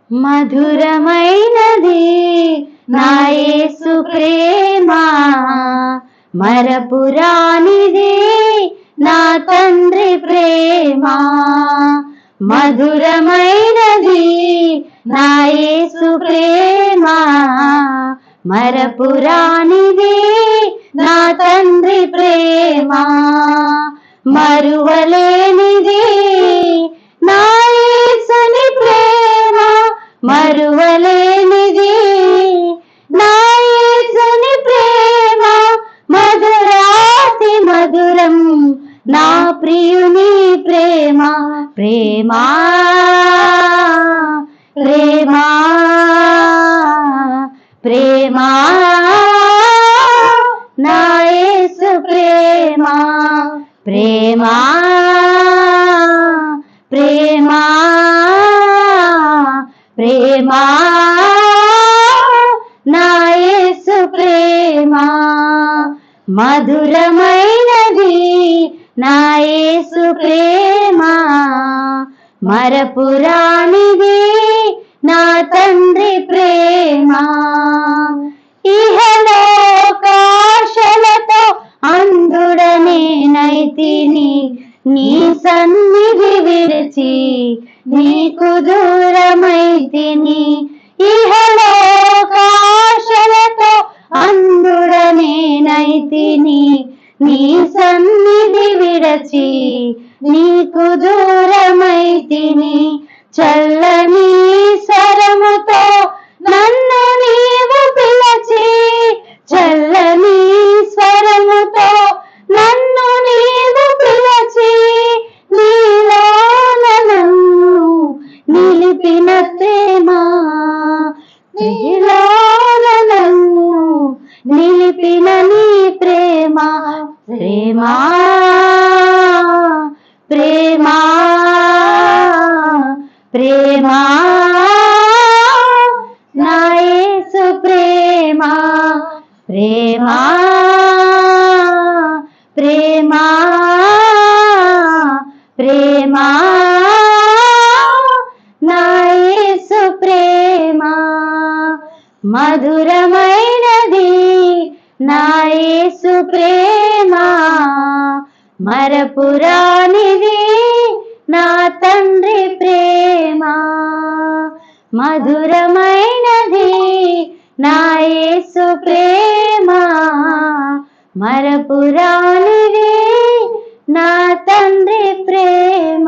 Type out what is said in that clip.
మధురమైనది నా యేసు ప్రేమ, మరపురానిది నా తండ్రి ప్రేమ. మధురమైనది నా యేసు ప్రేమ, మరపురానిది నా తండ్రి ప్రేమ. మరువలేనిది నా యేసుని ప్రేమ, మరువలేనిది నా యేసుని ప్రేమ. మధురాతి మధురం నా ప్రియుని ప్రేమ. ప్రేమా ప్రేమా ప్రేమా నా యేసు ప్రేమ. ప్రేమా ప్రేమా ప్రేమా నా యేసు ప్రేమ. మధురమైనది నా యేసు ప్రేమ, మరపురానిది నా తండ్రి ప్రేమ. ఇహలోకాశలతో అంధుడనేనైతిని, నీ సన్నిధి విడిచి నీకు దూరమైతిని. ఇహలోకాశలతో అంధుడనేనైతిని, నీ సన్నిధి విడచి నీకు దూరమైతిని. చల్లని స్వరముతో నన్ను నీవు పిలచి, చల్లని స్వరముతో నన్ను నీవు పిలచి, నీలోన నన్ను నిలిపిన ప్రేమ, నీలోన నన్ను నిలిపిన నీ ప్రేమ. ప్రేమా ప్రేమా ప్రేమా నా యేసు ప్రేమ. ప్రేమా ప్రేమా ప్రేమా నా యేసు ప్రేమ. మధురమైనది నా యేసు ప్రేమ, మరపురానిది నా తండ్రి ప్రేమ. మధురమైనది నా యేసు ప్రేమ, మరపురానిది నా తండ్రి ప్రేమ.